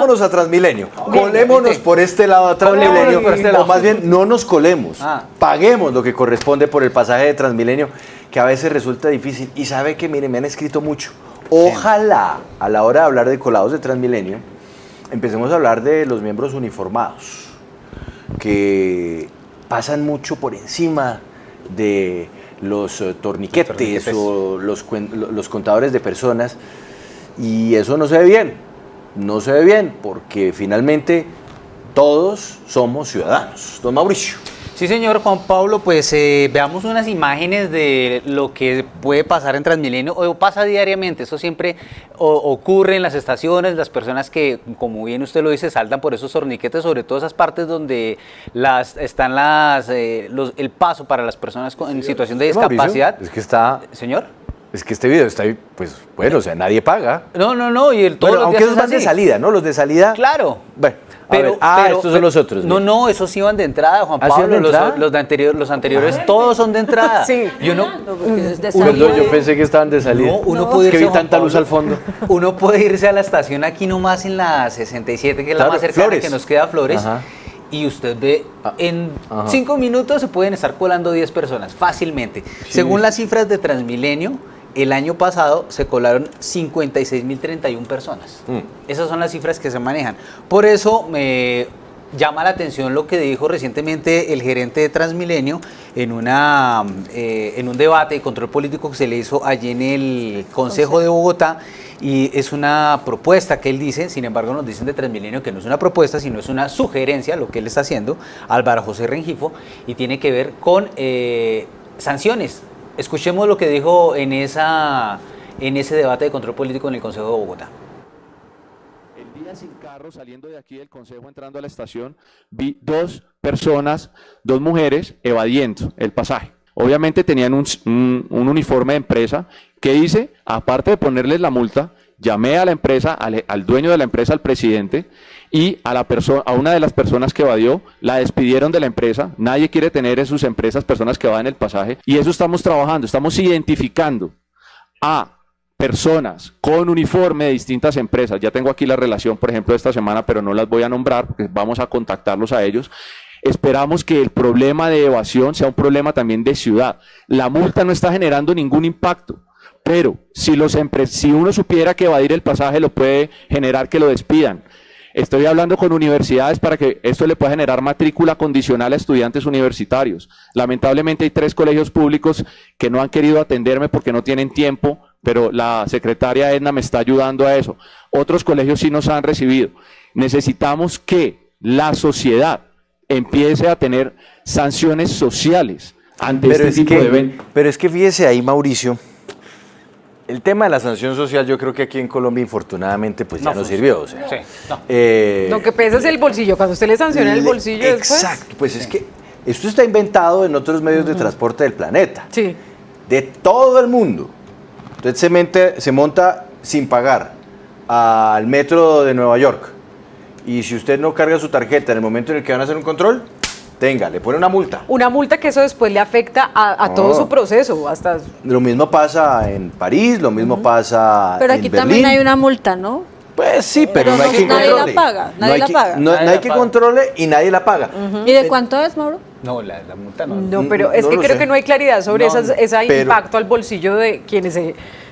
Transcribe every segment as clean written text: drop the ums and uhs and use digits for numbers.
colámonos a Transmilenio, colémonos por este lado a Transmilenio, o más bien no nos colemos, paguemos lo que corresponde por el pasaje de Transmilenio, que a veces resulta difícil. Y sabe que, mire, me han escrito mucho. Ojalá, a la hora de hablar de colados de Transmilenio, empecemos a hablar de los miembros uniformados, que pasan mucho por encima de los torniquetes o los contadores de personas, y eso no se ve bien, porque finalmente todos somos ciudadanos. Don Mauricio. Sí, señor Juan Pablo, pues veamos unas imágenes de lo que puede pasar en Transmilenio, o pasa diariamente. Eso siempre ocurre en las estaciones, las personas que, como bien usted lo dice, saltan por esos torniquetes, sobre todo esas partes donde están el paso para las personas en situación de discapacidad. Mauricio, es que está... ¿Señor? Es que este video está ahí, pues bueno, o sea, nadie paga. No, y todos los aunque días esos van de salida, ¿no? Los de salida... Claro. Bueno, pero estos son los otros. No, esos iban de entrada, Juan Pablo. Los anteriores todos son de entrada. Sí. Perdón, yo pensé que estaban de salida. Puede es que vi tanta luz al fondo. Uno puede irse a la estación aquí nomás en la 67, que es la más cercana, Flores, que nos queda Flores. Ajá. Y usted ve, en 5 minutos se pueden estar colando 10 personas, fácilmente. Sí. Según las cifras de Transmilenio, el año pasado se colaron 56.031 personas. Esas son las cifras que se manejan. Por eso me llama la atención lo que dijo recientemente el gerente de Transmilenio en un debate de control político que se le hizo allí en el Consejo de Bogotá. Y es una propuesta que él dice, sin embargo nos dicen de Transmilenio que no es una propuesta, sino es una sugerencia, lo que él está haciendo, Álvaro José Rengifo, y tiene que ver con sanciones. Escuchemos lo que dijo en ese debate de control político en el Consejo de Bogotá. El día sin carro, saliendo de aquí del Consejo, entrando a la estación, vi 2 personas, 2 mujeres, evadiendo el pasaje. Obviamente tenían un uniforme de empresa. ¿Qué hice? Aparte de ponerles la multa, llamé a la empresa, al dueño de la empresa, al presidente, y a una de las personas que evadió, la despidieron de la empresa. Nadie quiere tener en sus empresas personas que evaden el pasaje, y eso estamos trabajando, estamos identificando a personas con uniforme de distintas empresas. Ya tengo aquí la relación, por ejemplo, de esta semana, pero no las voy a nombrar porque vamos a contactarlos a ellos. Esperamos que el problema de evasión sea un problema también de ciudad. La multa no está generando ningún impacto, pero si uno supiera que evadir el pasaje lo puede generar que lo despidan. Estoy hablando con universidades para que esto le pueda generar matrícula condicional a estudiantes universitarios. Lamentablemente hay 3 colegios públicos que no han querido atenderme porque no tienen tiempo, pero la secretaria Edna me está ayudando a eso. Otros colegios sí nos han recibido. Necesitamos que la sociedad empiece a tener sanciones sociales ante este tipo de eventos. Pero es que fíjese ahí, Mauricio, el tema de la sanción social, yo creo que aquí en Colombia, infortunadamente, pues ya no sirvió. O sea, sí, lo que pesa es el bolsillo. Cuando usted le sanciona el bolsillo exacto, pues es que esto está inventado en otros medios de transporte del planeta. Sí. De todo el mundo. Entonces se monta sin pagar al metro de Nueva York. Y si usted no carga su tarjeta en el momento en el que van a hacer un control, le pone una multa. Una multa que eso después le afecta a todo su proceso. Lo mismo pasa en París, lo mismo pasa en Berlín. Pero aquí también hay una multa, ¿no? Pues sí, pero no hay quien controle. Nadie la paga, nadie la paga. No hay quien controle y nadie la paga. ¿Y de cuánto es, Mauro? No, la multa no. No, pero es que creo que no hay claridad sobre ese impacto al bolsillo de quienes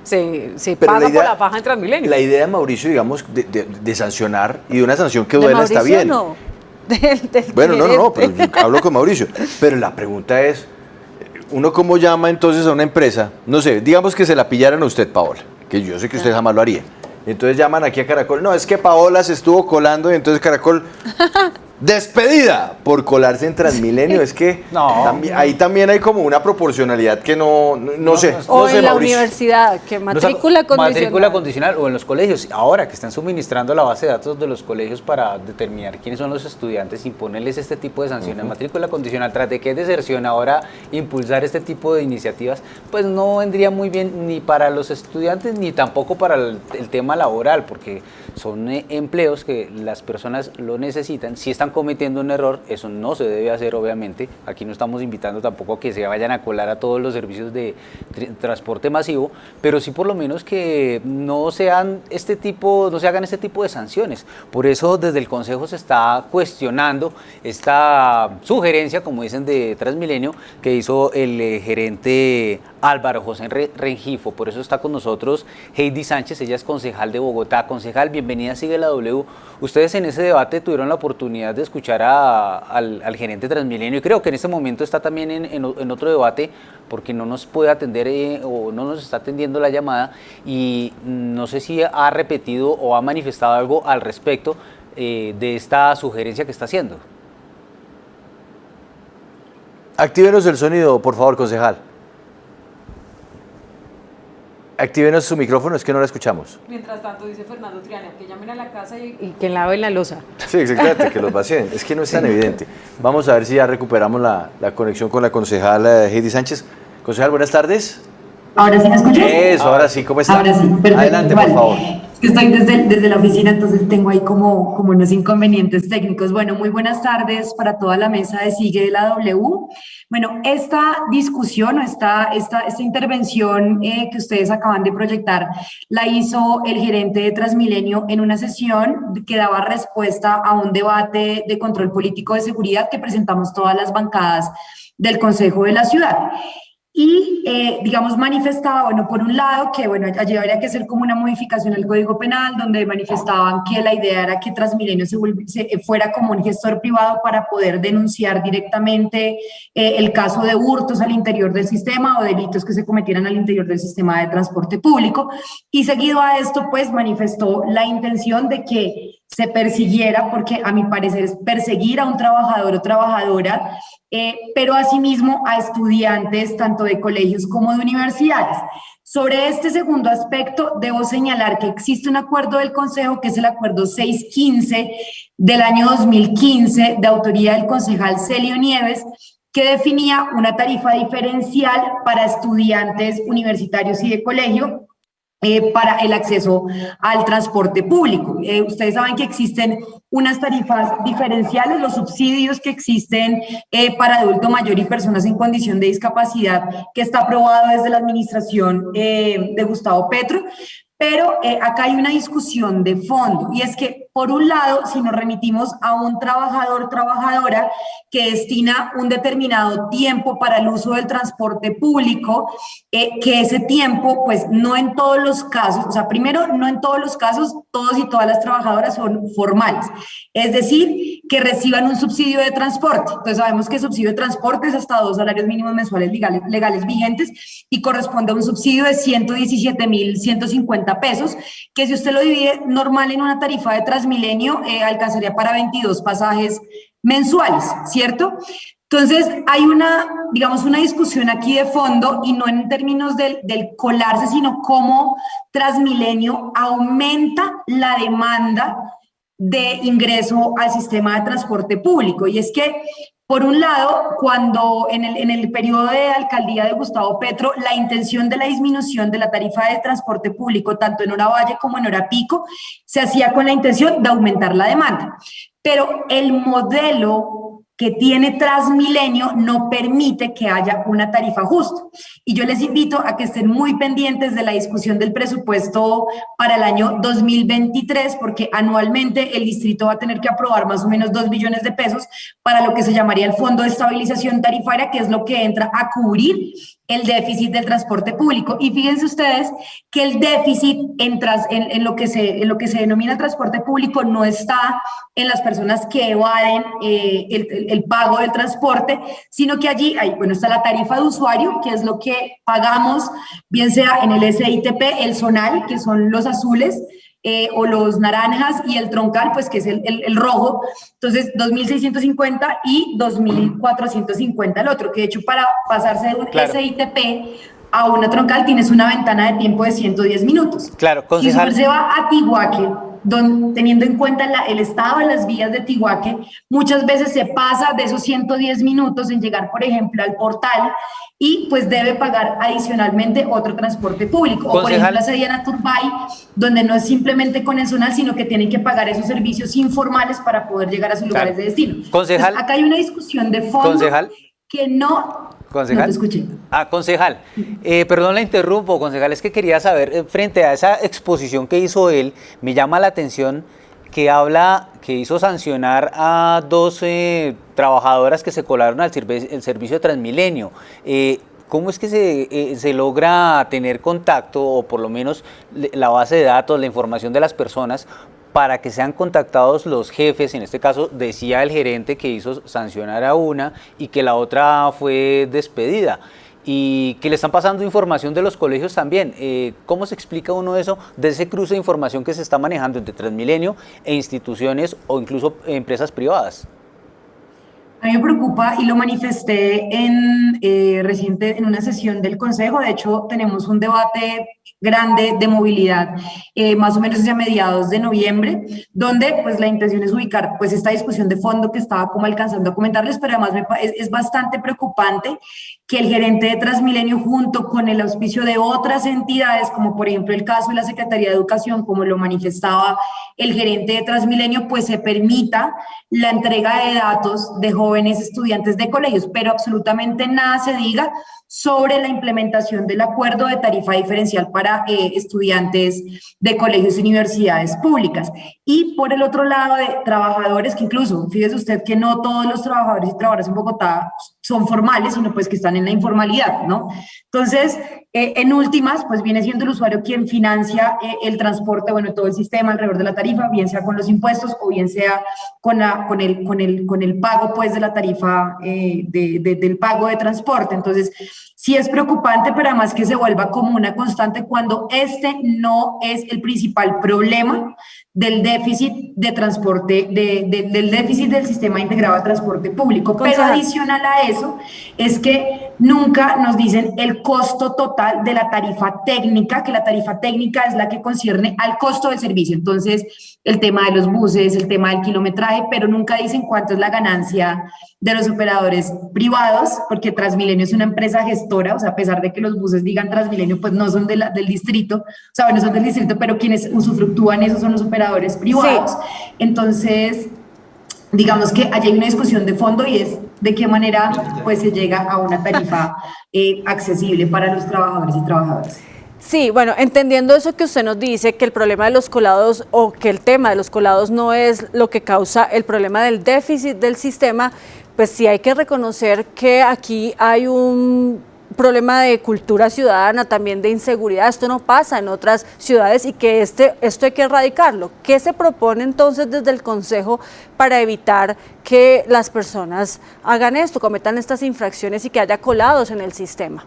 se pagan por la faja en Transmilenio. La idea, Mauricio, digamos, de sancionar, y de una sanción que duela está bien. No. Bueno, pero yo hablo con Mauricio. Pero la pregunta es, ¿uno cómo llama entonces a una empresa? No sé, digamos que se la pillaran a usted, Paola, que yo sé que usted jamás lo haría. Entonces llaman aquí a Caracol, no, es que Paola se estuvo colando y entonces Caracol, despedida por colarse en Transmilenio. Es que ahí también hay como una proporcionalidad que no sé. O en la Mauricio. universidad, que matrícula condicional. Matrícula condicional, o en los colegios, ahora que están suministrando la base de datos de los colegios para determinar quiénes son los estudiantes, imponerles este tipo de sanciones. Matrícula condicional, tras de que es deserción, ahora impulsar este tipo de iniciativas, pues no vendría muy bien ni para los estudiantes ni tampoco para el tema laboral, porque son empleos que las personas lo necesitan. Si están cometiendo un error, eso no se debe hacer, obviamente. Aquí no estamos invitando tampoco a que se vayan a colar a todos los servicios de transporte masivo, pero sí por lo menos que no se hagan este tipo de sanciones. Por eso desde el Consejo se está cuestionando esta sugerencia, como dicen, de Transmilenio, que hizo el gerente Álvaro José Rengifo. Por eso está con nosotros Heidi Sánchez, ella es concejal de Bogotá. Concejal, bienvenida, sigue la W. Ustedes en ese debate tuvieron la oportunidad de escuchar al gerente Transmilenio, y creo que en este momento está también en otro debate, porque no nos puede atender o no nos está atendiendo la llamada, y no sé si ha repetido o ha manifestado algo al respecto de esta sugerencia que está haciendo. Actívenos el sonido, por favor, concejal. Actívenos su micrófono, es que no la escuchamos. Mientras tanto, dice Fernando Triana, que llamen a la casa y que laven la loza. Sí, exactamente, que los vacíen. Es que no es tan evidente. Vamos a ver si ya recuperamos la conexión con la concejal Heidi Sánchez. Concejal, buenas tardes. ¿Ahora sí me escuchas? Eso, ahora sí, ¿cómo está? Ahora sí, perfecto. Adelante, vale. por favor. Es que estoy desde la oficina, entonces tengo ahí como unos inconvenientes técnicos. Bueno, muy buenas tardes para toda la mesa de Sigue de la W. Bueno, esta discusión, esta intervención que ustedes acaban de proyectar, la hizo el gerente de Transmilenio en una sesión que daba respuesta a un debate de control político de seguridad que presentamos todas las bancadas del Consejo de la Ciudad. Y, digamos, manifestaba, bueno, por un lado, que, bueno, allí habría que hacer como una modificación al Código Penal, donde manifestaban que la idea era que Transmilenio fuera como un gestor privado para poder denunciar directamente el caso de hurtos al interior del sistema o delitos que se cometieran al interior del sistema de transporte público. Y seguido a esto, pues, manifestó la intención de que se persiguiera, porque a mi parecer es perseguir a un trabajador o trabajadora, pero asimismo a estudiantes tanto de colegios como de universidades. Sobre este segundo aspecto, debo señalar que existe un acuerdo del Consejo, que es el acuerdo 615 del año 2015, de autoría del concejal Celio Nieves, que definía una tarifa diferencial para estudiantes universitarios y de colegio, para el acceso al transporte público. Ustedes saben que existen unas tarifas diferenciales, los subsidios que existen para adulto mayor y personas en condición de discapacidad, que está aprobado desde la administración de Gustavo Petro, pero acá hay una discusión de fondo, y es que, por un lado, si nos remitimos a un trabajador o trabajadora que destina un determinado tiempo para el uso del transporte público, que ese tiempo, pues no en todos los casos, o sea, primero, no en todos los casos, todos y todas las trabajadoras son formales, es decir, que reciban un subsidio de transporte. Entonces sabemos que el subsidio de transporte es hasta 2 salarios mínimos mensuales legales vigentes y corresponde a un subsidio de 117.150 pesos, que si usted lo divide normal en una tarifa de Transmilenio, alcanzaría para 22 pasajes mensuales, ¿cierto? Entonces, hay una discusión aquí de fondo, y no en términos del colarse, sino cómo Transmilenio aumenta la demanda de ingreso al sistema de transporte público. Y es que, por un lado, cuando en el periodo de alcaldía de Gustavo Petro, la intención de la disminución de la tarifa de transporte público, tanto en hora valle como en hora pico, se hacía con la intención de aumentar la demanda. Pero el modelo que tiene Transmilenio no permite que haya una tarifa justa. Y yo les invito a que estén muy pendientes de la discusión del presupuesto para el año 2023, porque anualmente el distrito va a tener que aprobar más o menos 2 billones de pesos para lo que se llamaría el Fondo de Estabilización Tarifaria, que es lo que entra a cubrir el déficit del transporte público. Y fíjense ustedes que el déficit en lo que se denomina transporte público no está en las personas que evaden el pago del transporte, sino que allí está la tarifa de usuario, que es lo que pagamos, bien sea en el SITP, el zonal, que son los azules, o los naranjas, y el troncal, pues que es el rojo. Entonces 2.650 y 2.450 el otro, que de hecho para pasarse de un SITP a una troncal tienes una ventana de tiempo de 110 minutos. Claro, concejal. Si usted se va a Tiguaque, teniendo en cuenta el estado de las vías de Tiguaque, muchas veces se pasa de esos 110 minutos en llegar, por ejemplo, al portal y pues debe pagar adicionalmente otro transporte público. O por ejemplo, la Sediana Turbay, donde no es simplemente con el zonal, sino que tienen que pagar esos servicios informales para poder llegar a sus lugares de destino. Concejal. Entonces, acá hay una discusión de fondo. Concejal. Que no... Concejal. No te escuché. Concejal, perdón la interrumpo, concejal, es que quería saber, frente a esa exposición que hizo él, me llama la atención que hizo sancionar a 12 trabajadoras que se colaron al servicio de Transmilenio. ¿Cómo es que se logra tener contacto, o por lo menos la base de datos, la información de las personas, para que sean contactados los jefes? En este caso decía el gerente que hizo sancionar a una y que la otra fue despedida, y que le están pasando información de los colegios también. ¿Cómo se explica uno eso, de ese cruce de información que se está manejando entre Transmilenio e instituciones o incluso empresas privadas? A mí me preocupa y lo manifesté reciente en una sesión del Consejo. De hecho, tenemos un debate grande de movilidad, más o menos hacia mediados de noviembre, donde pues la intención es ubicar pues esta discusión de fondo que estaba como alcanzando a comentarles, pero además es bastante preocupante que el gerente de Transmilenio, junto con el auspicio de otras entidades, como por ejemplo el caso de la Secretaría de Educación, como lo manifestaba el gerente de Transmilenio, pues se permita la entrega de datos de jóvenes estudiantes de colegios, pero absolutamente nada se diga sobre la implementación del acuerdo de tarifa diferencial para estudiantes de colegios y universidades públicas. Y por el otro lado, de trabajadores que incluso, fíjese usted que no todos los trabajadores y trabajadoras en Bogotá son formales, sino pues que están en la informalidad, ¿no? Entonces, en últimas, pues viene siendo el usuario quien financia el transporte, bueno, todo el sistema alrededor de la tarifa, bien sea con los impuestos o bien sea con el pago, pues, de la tarifa, del pago de transporte. Entonces, sí es preocupante, pero además que se vuelva como una constante cuando este no es el principal problema del déficit de transporte, del déficit del sistema integrado de transporte público. Pero adicional a eso, es que nunca nos dicen el costo total de la tarifa técnica, que la tarifa técnica es la que concierne al costo del servicio. Entonces, el tema de los buses, el tema del kilometraje, pero nunca dicen cuánto es la ganancia de los operadores privados, porque Transmilenio es una empresa gestora, o sea, a pesar de que los buses digan Transmilenio, pues no son del distrito, o sea, bueno, son del distrito, pero quienes usufructúan eso son los operadores privados. Sí. Entonces, digamos que allí hay una discusión de fondo y es de qué manera pues se llega a una tarifa accesible para los trabajadores y trabajadoras. Sí, bueno, entendiendo eso que usted nos dice, que el problema de los colados o que el tema de los colados no es lo que causa el problema del déficit del sistema, pues sí hay que reconocer que aquí hay un problema de cultura ciudadana, también de inseguridad. Esto no pasa en otras ciudades y que esto hay que erradicarlo. ¿Qué se propone entonces desde el Consejo para evitar que las personas hagan esto, cometan estas infracciones y que haya colados en el sistema?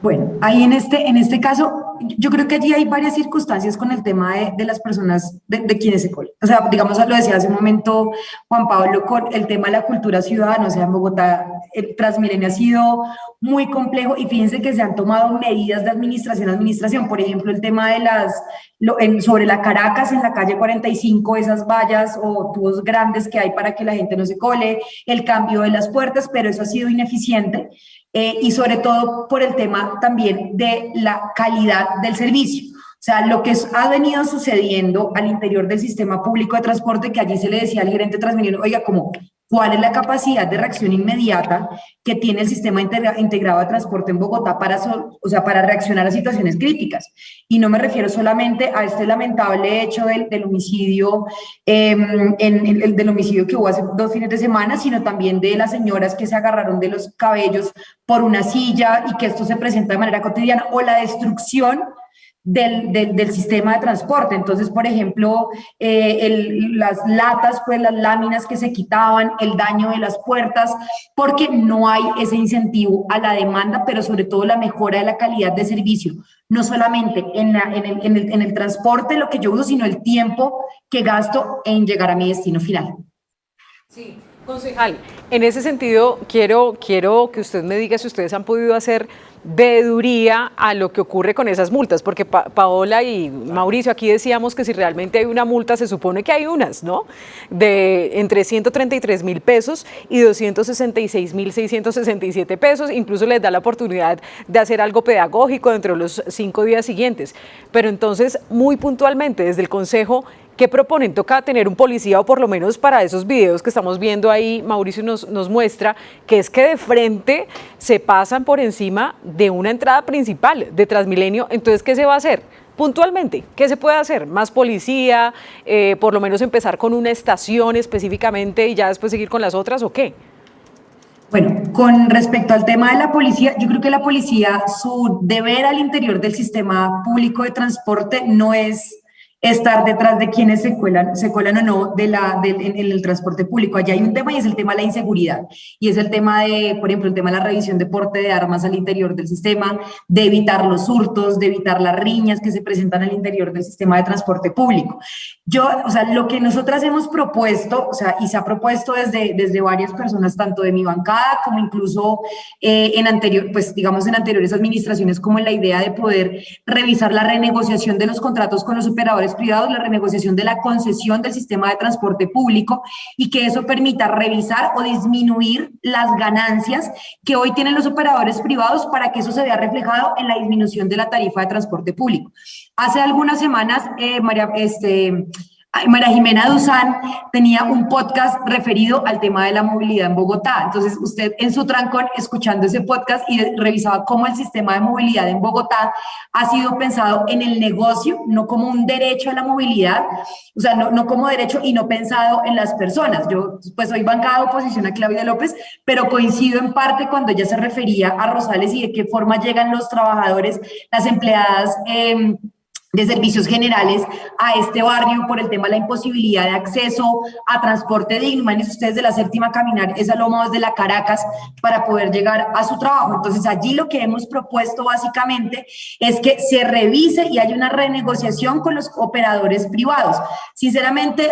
Bueno, ahí en este caso, yo creo que allí hay varias circunstancias con el tema de las personas de quienes se colan. O sea, digamos, lo decía hace un momento Juan Pablo, con el tema de la cultura ciudadana. O sea, en Bogotá el Transmilenio ha sido muy complejo y fíjense que se han tomado medidas de administración. Por ejemplo, el tema de sobre la Caracas, en la calle 45, esas vallas o tubos grandes que hay para que la gente no se cole, el cambio de las puertas, pero eso ha sido ineficiente. Y sobre todo por el tema también de la calidad del servicio. O sea, lo que ha venido sucediendo al interior del sistema público de transporte, que allí se le decía al gerente de Transmilenio, oiga, ¿cuál es la capacidad de reacción inmediata que tiene el sistema integrado de transporte en Bogotá para reaccionar a situaciones críticas? Y no me refiero solamente a este lamentable hecho del homicidio, del homicidio que hubo hace 2 fines de semana, sino también de las señoras que se agarraron de los cabellos por una silla y que esto se presenta de manera cotidiana, o la destrucción del sistema de transporte. Entonces, por ejemplo, las latas, pues las láminas que se quitaban, el daño de las puertas, porque no hay ese incentivo a la demanda, pero sobre todo la mejora de la calidad de servicio, no solamente en el transporte, lo que yo uso, sino el tiempo que gasto en llegar a mi destino final. Sí. Concejal, en ese sentido, quiero que usted me diga si ustedes han podido hacer veeduría a lo que ocurre con esas multas, porque Paola y Mauricio, aquí decíamos que si realmente hay una multa, se supone que hay unas, ¿no? De entre 133.000 pesos y 266.667 pesos, incluso les da la oportunidad de hacer algo pedagógico dentro de los 5 días siguientes. Pero entonces, muy puntualmente, desde el Consejo, ¿qué proponen? Toca tener un policía, o por lo menos para esos videos que estamos viendo ahí, Mauricio nos muestra, que es que de frente se pasan por encima de una entrada principal de Transmilenio. Entonces, ¿qué se va a hacer? Puntualmente, ¿qué se puede hacer? ¿Más policía? ¿Por lo menos empezar con una estación específicamente y ya después seguir con las otras o qué? Bueno, con respecto al tema de la policía, yo creo que la policía, su deber al interior del sistema público de transporte no es estar detrás de quienes se cuelan o no en el transporte público. Allá hay un tema y es el tema de la inseguridad. Y es el tema de, por ejemplo, el tema de la revisión de porte de armas al interior del sistema, de evitar los hurtos, de evitar las riñas que se presentan al interior del sistema de transporte público. Lo que nosotras hemos propuesto, y se ha propuesto desde varias personas, tanto de mi bancada como incluso en anteriores administraciones, como en la idea de poder revisar la renegociación de los contratos con los operadores privados, la renegociación de la concesión del sistema de transporte público, y que eso permita revisar o disminuir las ganancias que hoy tienen los operadores privados para que eso se vea reflejado en la disminución de la tarifa de transporte público. Hace algunas semanas, María Jimena Duzán tenía un podcast referido al tema de la movilidad en Bogotá. Entonces, usted en su trancón, escuchando ese podcast y revisaba cómo el sistema de movilidad en Bogotá ha sido pensado en el negocio, no como un derecho a la movilidad, no como derecho y no pensado en las personas. Yo, pues, soy bancada de oposición a Claudia López, pero coincido en parte cuando ella se refería a Rosales y de qué forma llegan los trabajadores, las empleadas de servicios generales a este barrio por el tema de la imposibilidad de acceso a transporte digno. Imagínense ustedes, de la Séptima caminar esa loma desde la Caracas para poder llegar a su trabajo. Entonces, allí lo que hemos propuesto básicamente es que se revise y haya una renegociación con los operadores privados. Sinceramente,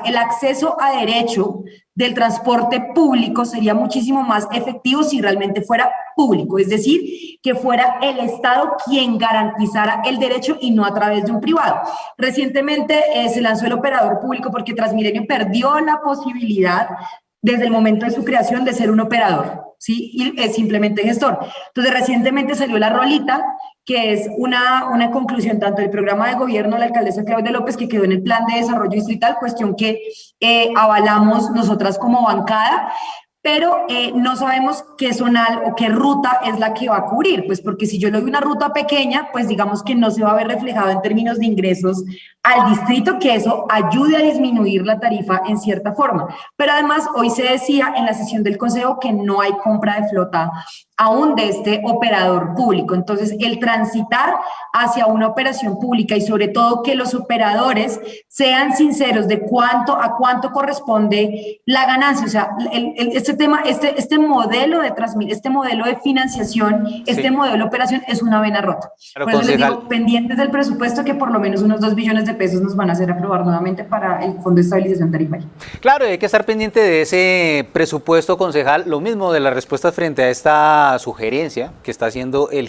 el acceso a derecho del transporte público sería muchísimo más efectivo si realmente fuera público, es decir, que fuera el Estado quien garantizara el derecho y no a través de un privado. Recientemente se lanzó el operador público porque Transmilenio perdió la posibilidad desde el momento de su creación de ser un operador, ¿sí? Y es simplemente gestor. Entonces, recientemente salió la rolita, que es una conclusión tanto del programa de gobierno de la alcaldesa Claudia López, que quedó en el plan de desarrollo distrital, cuestión que avalamos nosotras como bancada, pero no sabemos qué zonal o qué ruta es la que va a cubrir, pues porque si yo le doy una ruta pequeña, pues digamos que no se va a ver reflejado en términos de ingresos al distrito, que eso ayude a disminuir la tarifa en cierta forma. Pero además, hoy se decía en la sesión del Consejo que no hay compra de flota aún de este operador público. Entonces, el transitar hacia una operación pública y sobre todo que los operadores sean sinceros de a cuánto corresponde la ganancia. O sea, este modelo de financiación, este modelo de operación es una vena rota. Por eso les digo, pendientes del presupuesto, que por lo menos unos 2 billones de pesos nos van a hacer aprobar nuevamente para el Fondo de Estabilización Tarifaria. Claro, hay que estar pendiente de ese presupuesto, concejal. Lo mismo de la respuesta frente a esta sugerencia que está haciendo el